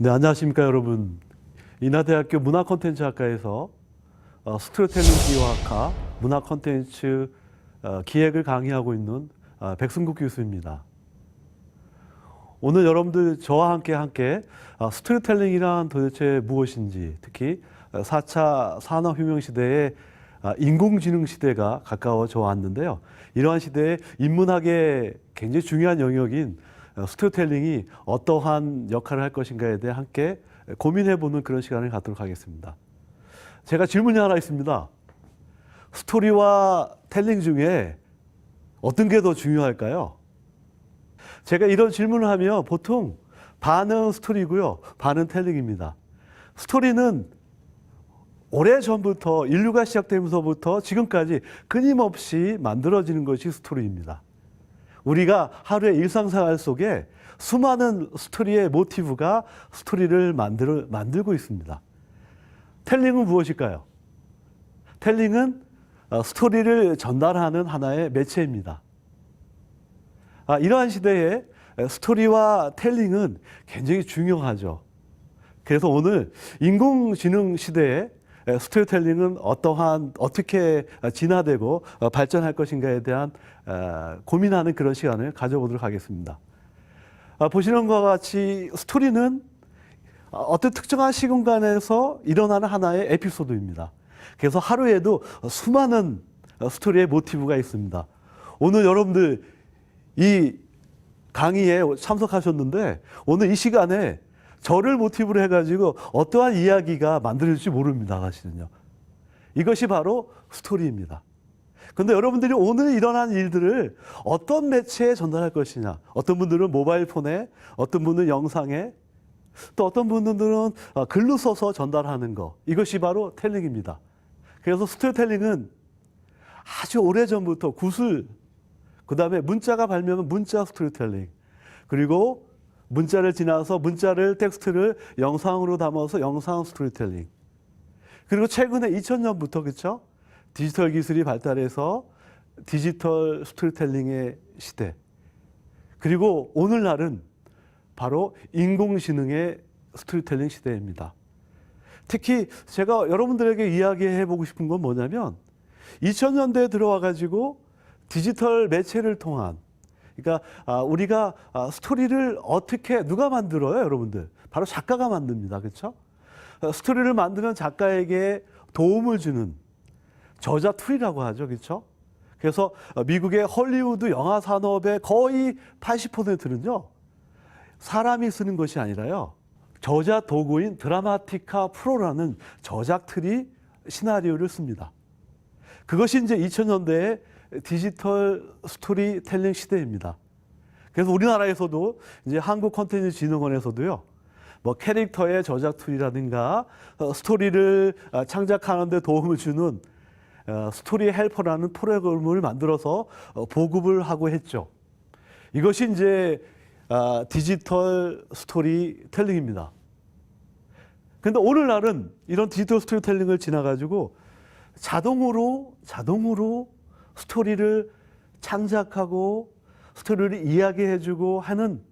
네, 안녕하십니까, 여러분. 인하대학교 문화콘텐츠학과에서 스토리텔링 기획학과 문화콘텐츠 기획을 강의하고 있는 백승국 교수입니다. 오늘 여러분들 저와 함께 스토리텔링이란 도대체 무엇인지, 특히 4차 산업혁명 시대에 인공지능 시대가 가까워져 왔는데요. 이러한 시대에 인문학의 굉장히 중요한 영역인 스토리텔링이 어떠한 역할을 할 것인가에 대해 함께 고민해보는 그런 시간을 갖도록 하겠습니다. 제가 질문이 하나 있습니다. 스토리와 텔링 중에 어떤 게 더 중요할까요? 제가 이런 질문을 하면 보통 반은 스토리고요, 반은 텔링입니다. 스토리는 오래전부터 인류가 시작되면서부터 지금까지 끊임없이 만들어지는 것이 스토리입니다. 우리가 하루의 일상생활 속에 수많은 스토리의 모티브가 스토리를 만들고 있습니다. 텔링은 무엇일까요? 텔링은 스토리를 전달하는 하나의 매체입니다. 이러한 시대에 스토리와 텔링은 굉장히 중요하죠. 그래서 오늘 인공지능 시대에 스토리텔링은 어떻게 진화되고 발전할 것인가에 대한 고민하는 그런 시간을 가져보도록 하겠습니다. 보시는 것과 같이 스토리는 어떤 특정한 시공간에서 일어나는 하나의 에피소드입니다. 그래서 하루에도 수많은 스토리의 모티브가 있습니다. 오늘 여러분들 이 강의에 참석하셨는데 오늘 이 시간에 저를 모티브로 해가지고 어떠한 이야기가 만들어질지 모릅니다. 사실은요. 이것이 바로 스토리입니다. 그런데 여러분들이 오늘 일어난 일들을 어떤 매체에 전달할 것이냐. 어떤 분들은 모바일 폰에, 어떤 분은 영상에, 또 어떤 분들은 글로 써서 전달하는 것. 이것이 바로 텔링입니다. 그래서 스토리텔링은 아주 오래전부터 구슬, 그 다음에 문자가 발명한 문자 스토리텔링, 그리고 문자를 지나서 문자를 텍스트를 영상으로 담아서 영상 스토리텔링. 그리고 최근에 2000년부터 그렇죠? 디지털 기술이 발달해서 디지털 스토리텔링의 시대. 그리고 오늘날은 바로 인공지능의 스토리텔링 시대입니다. 특히 제가 여러분들에게 이야기해 보고 싶은 건 뭐냐면 2000년대에 들어와 가지고 디지털 매체를 통한, 그러니까 우리가 스토리를 어떻게 누가 만들어요, 여러분들? 바로 작가가 만듭니다. 그렇죠? 스토리를 만드는 작가에게 도움을 주는 저자 툴이라고 하죠. 그렇죠? 그래서 미국의 헐리우드 영화 산업의 거의 80%는요. 사람이 쓰는 것이 아니라요. 저자 도구인 드라마티카 프로라는 저작 툴이 시나리오를 씁니다. 그것이 이제 2000년대의 디지털 스토리텔링 시대입니다. 그래서 우리나라에서도 이제 한국콘텐츠진흥원에서도요, 뭐 캐릭터의 저작 툴이라든가 스토리를 창작하는 데 도움을 주는 스토리 헬퍼라는 프로그램을 만들어서 보급을 하고 했죠. 이것이 이제 디지털 스토리텔링입니다. 그런데 오늘날은 이런 디지털 스토리텔링을 지나가지고 자동으로 스토리를 창작하고 스토리를 이야기해주고 하는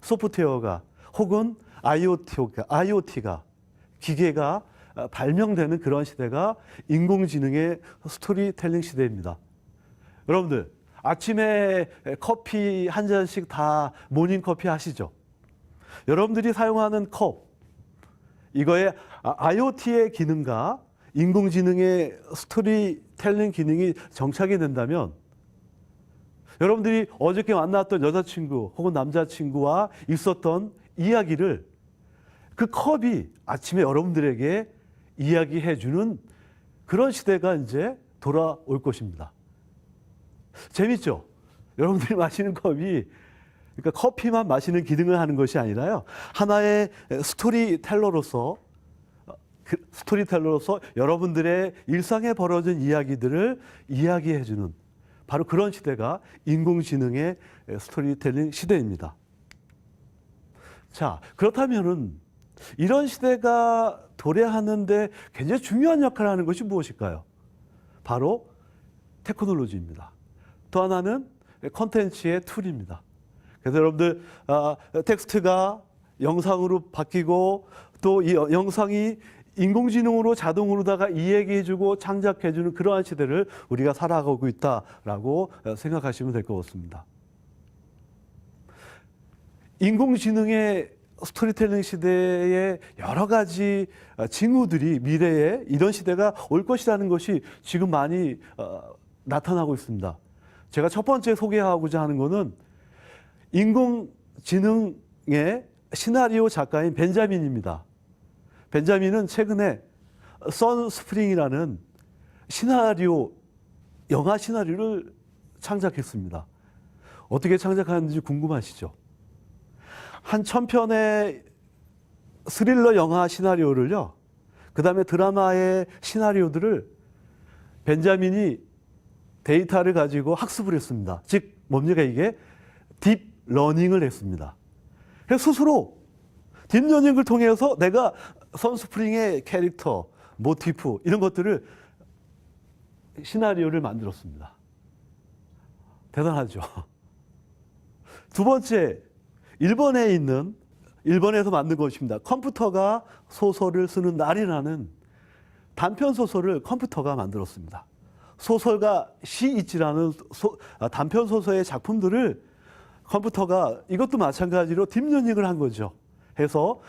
소프트웨어가 혹은 IoT가 기계가 발명되는 그런 시대가 인공지능의 스토리텔링 시대입니다. 여러분들 아침에 커피 한 잔씩 다 모닝커피 하시죠? 여러분들이 사용하는 컵, 이거에 IoT의 기능과 인공지능의 스토리텔링 기능이 정착이 된다면 여러분들이 어저께 만났던 여자친구 혹은 남자친구와 있었던 이야기를 그 컵이 아침에 여러분들에게 이야기해주는 그런 시대가 이제 돌아올 것입니다. 재밌죠? 여러분들이 마시는 컵이 그러니까 커피만 마시는 기능을 하는 것이 아니라요. 하나의 스토리텔러로서 여러분들의 일상에 벌어진 이야기들을 이야기해주는 바로 그런 시대가 인공지능의 스토리텔링 시대입니다. 자, 그렇다면은 이런 시대가 도래하는데 굉장히 중요한 역할을 하는 것이 무엇일까요? 바로 테크놀로지입니다. 또 하나는 콘텐츠의 툴입니다. 그래서 여러분들 텍스트가 영상으로 바뀌고 또 이 영상이 인공지능으로 자동으로다가 이야기해주고 창작해주는 그러한 시대를 우리가 살아가고 있다라고 생각하시면 될 것 같습니다. 인공지능의 스토리텔링 시대의 여러 가지 징후들이 미래에 이런 시대가 올 것이라는 것이 지금 많이 나타나고 있습니다. 제가 첫 번째 소개하고자 하는 것은 인공지능의 시나리오 작가인 벤자민입니다. 벤자민은 최근에 선스프링이라는 영화 시나리오를 창작했습니다. 어떻게 창작하는지 궁금하시죠? 한 1000편의 스릴러 영화 시나리오를요, 그 다음에 드라마의 시나리오들을 벤자민이 데이터를 가지고 학습을 했습니다. 즉, 뭡니까 이게? 딥러닝을 했습니다. 그래서 스스로 딥러닝을 통해서 내가 선스프링의 캐릭터, 모티프 이런 것들을 시나리오를 만들었습니다. 대단하죠. 두 번째, 일본에서 만든 것입니다. 컴퓨터가 소설을 쓰는 날이라는 단편 소설을 컴퓨터가 만들었습니다. 소설가 시이치라는 단편 소설의 작품들을 컴퓨터가 이것도 마찬가지로 딥러닝을 한 거죠. 해서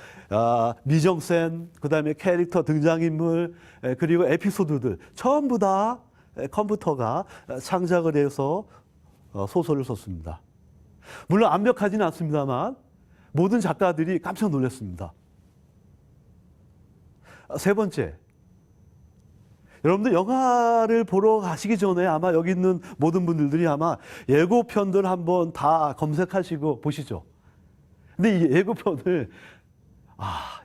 미정센, 그다음에 캐릭터 등장인물, 그리고 에피소드들 전부 다 컴퓨터가 창작을 해서 소설을 썼습니다. 물론 완벽하지는 않습니다만 모든 작가들이 깜짝 놀랐습니다. 세 번째, 여러분들 영화를 보러 가시기 전에 아마 여기 있는 모든 분들이 아마 예고편들 한번 다 검색하시고 보시죠. 근데 이 예고편을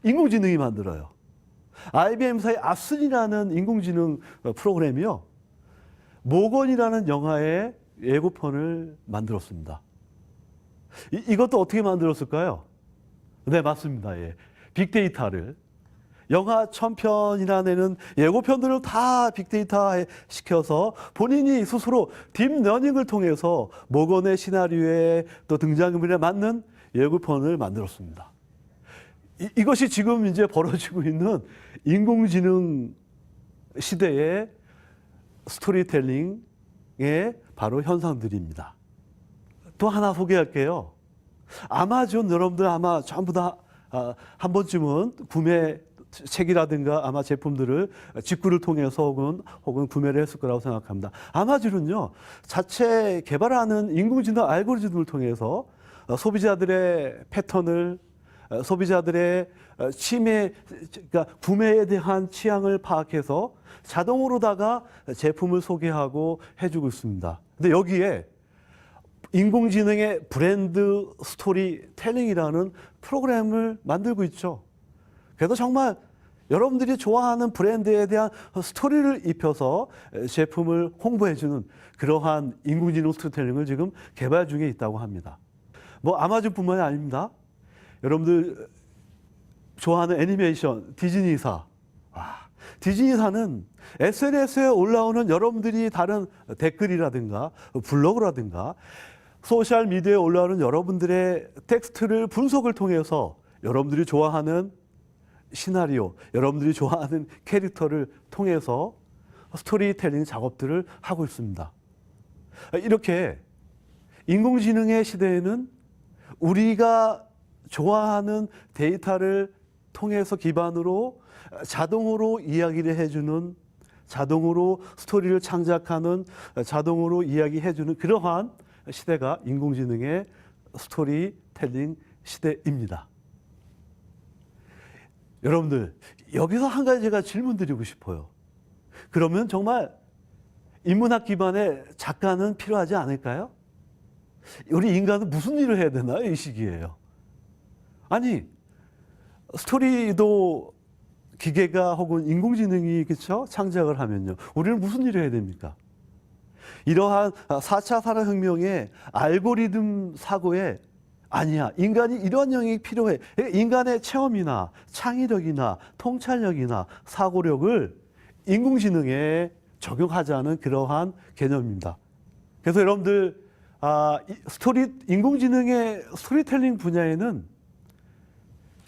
인공지능이 만들어요. IBM사의 아슨이라는 인공지능 프로그램이요, 모건이라는 영화의 예고편을 만들었습니다. 이것도 어떻게 만들었을까요? 네, 맞습니다. 예. 빅데이터를 영화 1000편이나 되는 예고편들을 다 빅데이터 시켜서 본인이 스스로 딥러닝을 통해서 모건의 시나리오에 또 등장인물에 맞는 예고편을 만들었습니다. 이것이 지금 이제 벌어지고 있는 인공지능 시대의 스토리텔링의 바로 현상들입니다. 또 하나 소개할게요. 아마존, 여러분들 아마 전부 다 한 번쯤은 책이라든가 아마 제품들을 직구를 통해서 혹은 구매를 했을 거라고 생각합니다. 아마존은요, 자체 개발하는 인공지능 알고리즘을 통해서 소비자들의 패턴을, 소비자들의 그러니까 구매에 대한 취향을 파악해서 자동으로다가 제품을 소개하고 해주고 있습니다. 근데 여기에 인공지능의 브랜드 스토리텔링이라는 프로그램을 만들고 있죠. 그래서 정말 여러분들이 좋아하는 브랜드에 대한 스토리를 입혀서 제품을 홍보해주는 그러한 인공지능 스토리텔링을 지금 개발 중에 있다고 합니다. 아마존뿐만이 아닙니다. 여러분들 좋아하는 애니메이션 디즈니사. 디즈니사는 SNS에 올라오는 여러분들이 다른 댓글이라든가 블로그라든가 소셜미디어에 올라오는 여러분들의 텍스트를 분석을 통해서 여러분들이 좋아하는 시나리오, 여러분들이 좋아하는 캐릭터를 통해서 스토리텔링 작업들을 하고 있습니다. 이렇게 인공지능의 시대에는 우리가 좋아하는 데이터를 통해서 기반으로 자동으로 이야기를 해주는, 자동으로 스토리를 창작하는, 자동으로 이야기해주는 그러한 시대가 인공지능의 스토리텔링 시대입니다. 여러분들, 여기서 한 가지 제가 질문 드리고 싶어요. 그러면 정말 인문학 기반의 작가는 필요하지 않을까요? 우리 인간은 무슨 일을 해야 되나요? 이 시기에요. 아니, 스토리도 기계가 혹은 인공지능이 그렇죠? 창작을 하면요, 우리는 무슨 일을 해야 됩니까? 이러한 4차 산업혁명의 알고리즘 사고에 아니야, 인간이 이런 영역이 필요해. 인간의 체험이나 창의력이나 통찰력이나 사고력을 인공지능에 적용하자는 그러한 개념입니다. 그래서 여러분들 인공지능의 스토리텔링 분야에는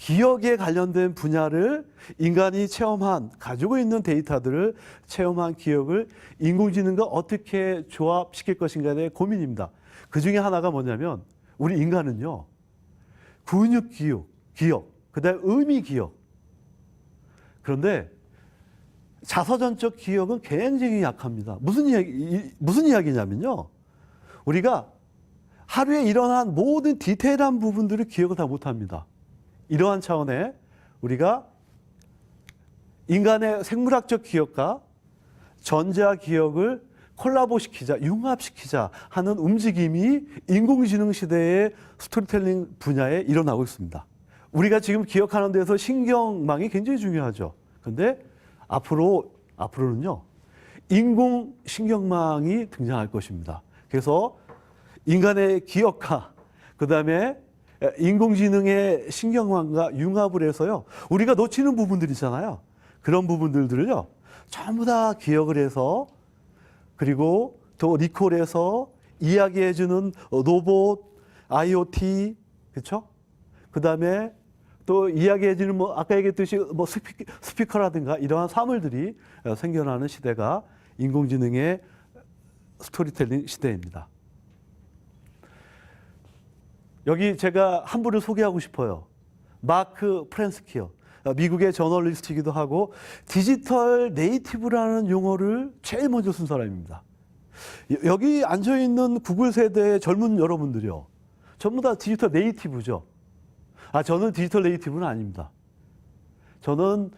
기억에 관련된 분야를 인간이 체험한, 가지고 있는 데이터들을 체험한 기억을 인공지능과 어떻게 조합시킬 것인가에 대해 고민입니다. 그 중에 하나가 뭐냐면 우리 인간은요, 근육 기억, 그다음에 의미 기억. 그런데 자서전적 기억은 굉장히 약합니다. 무슨 이야기냐면요, 우리가 하루에 일어난 모든 디테일한 부분들을 기억을 다 못합니다. 이러한 차원에 우리가 인간의 생물학적 기억과 전자 기억을 콜라보시키자, 융합시키자 하는 움직임이 인공지능 시대의 스토리텔링 분야에 일어나고 있습니다. 우리가 지금 기억하는 데서 신경망이 굉장히 중요하죠. 그런데 앞으로는요, 인공신경망이 등장할 것입니다. 그래서 인간의 기억과 그다음에 인공지능의 신경망과 융합을 해서요, 우리가 놓치는 부분들 있잖아요. 그런 부분들을요, 전부 다 기억을 해서, 그리고 또 리콜해서 이야기해주는 로봇, IoT, 그렇죠? 그다음에 또 이야기해주는 아까 얘기했듯이 스피커라든가 이러한 사물들이 생겨나는 시대가 인공지능의 스토리텔링 시대입니다. 여기 제가 한 분을 소개하고 싶어요. 마크 프렌스키요. 미국의 저널리스트이기도 하고 디지털 네이티브라는 용어를 제일 먼저 쓴 사람입니다. 여기 앉아있는 구글 세대의 젊은 여러분들이요, 전부 다 디지털 네이티브죠. 저는 디지털 네이티브는 아닙니다. 저는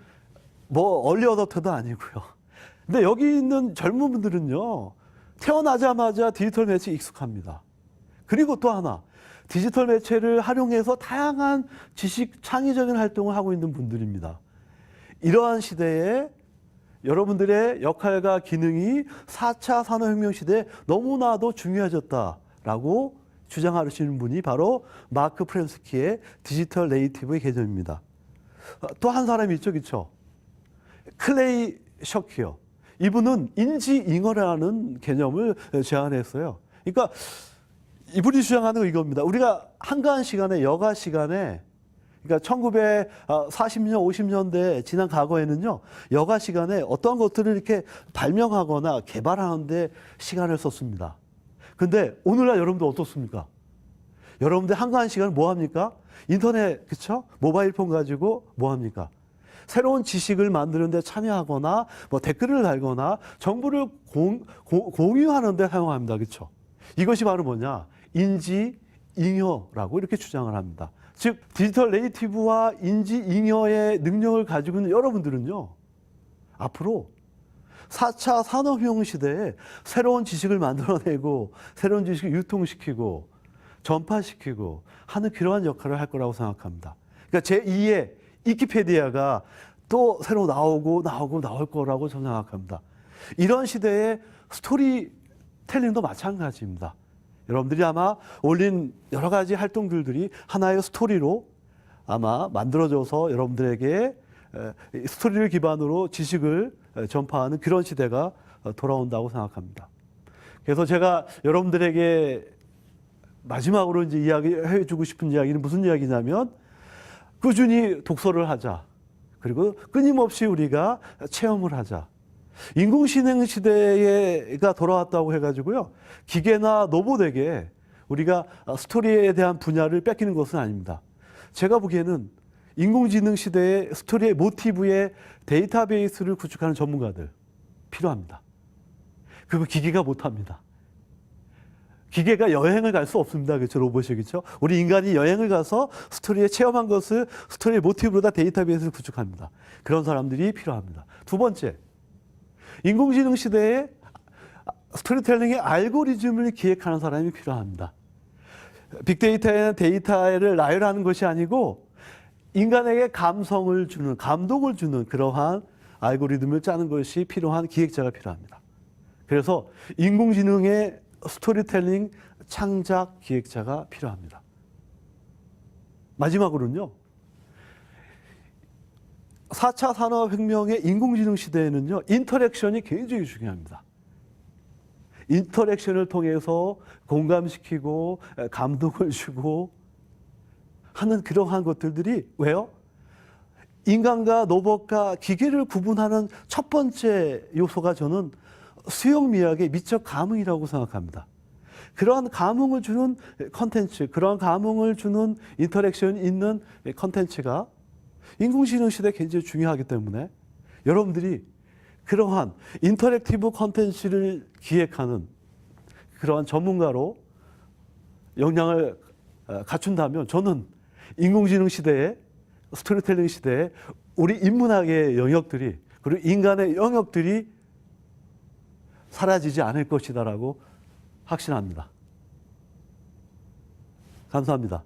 얼리 어댑터도 아니고요. 근데 여기 있는 젊은 분들은요, 태어나자마자 디지털 매체에 익숙합니다. 그리고 또 하나, 디지털 매체를 활용해서 다양한 지식 창의적인 활동을 하고 있는 분들입니다. 이러한 시대에 여러분들의 역할과 기능이 4차 산업혁명 시대에 너무나도 중요해졌다라고 주장하시는 분이 바로 마크 프렌스키의 디지털 네이티브의 개념입니다. 또 한 사람이 있죠, 그렇죠? 클레이 셔키요. 이분은 인지잉어라는 개념을 제안했어요. 그러니까 이분이 주장하는 거 이겁니다. 우리가 한가한 시간에, 여가 시간에, 그러니까 1940년, 50년대 지난 과거에는요, 여가 시간에 어떠한 것들을 이렇게 발명하거나 개발하는데 시간을 썼습니다. 근데 오늘날 여러분들 어떻습니까? 여러분들 한가한 시간에 뭐 합니까? 인터넷, 그쵸? 모바일 폰 가지고 뭐 합니까? 새로운 지식을 만드는 데 참여하거나 댓글을 달거나 정보를 공유하는 데 사용합니다. 그쵸? 이것이 바로 뭐냐? 인지잉여라고 이렇게 주장을 합니다. 즉 디지털 네이티브와 인지잉여의 능력을 가지고 있는 여러분들은요, 앞으로 4차 산업혁명 시대에 새로운 지식을 만들어내고 새로운 지식을 유통시키고 전파시키고 하는 그러한 역할을 할 거라고 생각합니다. 그러니까 제2의 위키피디아가 또 새로 나올 거라고 저는 생각합니다. 이런 시대에 스토리텔링도 마찬가지입니다. 여러분들이 아마 올린 여러 가지 활동들이 하나의 스토리로 아마 만들어져서 여러분들에게 스토리를 기반으로 지식을 전파하는 그런 시대가 돌아온다고 생각합니다. 그래서 제가 여러분들에게 마지막으로 이제 이야기해 주고 싶은 이야기는 무슨 이야기냐면, 꾸준히 독서를 하자. 그리고 끊임없이 우리가 체험을 하자. 인공지능 시대가 돌아왔다고 해가지고요, 기계나 로봇에게 우리가 스토리에 대한 분야를 뺏기는 것은 아닙니다. 제가 보기에는 인공지능 시대의 스토리의 모티브의 데이터베이스를 구축하는 전문가들 필요합니다. 그거 기계가 못합니다. 기계가 여행을 갈 수 없습니다. 그렇죠? 로봇이, 그렇죠? 우리 인간이 여행을 가서 스토리에 체험한 것을 스토리의 모티브로 다 데이터베이스를 구축합니다. 그런 사람들이 필요합니다. 두 번째, 인공지능 시대에 스토리텔링의 알고리즘을 기획하는 사람이 필요합니다. 빅데이터에는 데이터를 나열하는 것이 아니고 인간에게 감성을 주는, 감동을 주는 그러한 알고리즘을 짜는 것이 필요한 기획자가 필요합니다. 그래서 인공지능의 스토리텔링 창작 기획자가 필요합니다. 마지막으로는요, 4차 산업혁명의 인공지능 시대에는요, 인터랙션이 굉장히 중요합니다. 인터랙션을 통해서 공감시키고 감동을 주고 하는 그러한 것들이 왜요? 인간과 로봇과 기계를 구분하는 첫 번째 요소가 저는 수용미학의 미적 감흥이라고 생각합니다. 그러한 감흥을 주는 컨텐츠, 그러한 감흥을 주는 인터랙션이 있는 컨텐츠가 인공지능 시대에 굉장히 중요하기 때문에 여러분들이 그러한 인터랙티브 컨텐츠를 기획하는 그러한 전문가로 역량을 갖춘다면 저는 인공지능 시대에 스토리텔링 시대에 우리 인문학의 영역들이 그리고 인간의 영역들이 사라지지 않을 것이다라고 확신합니다. 감사합니다.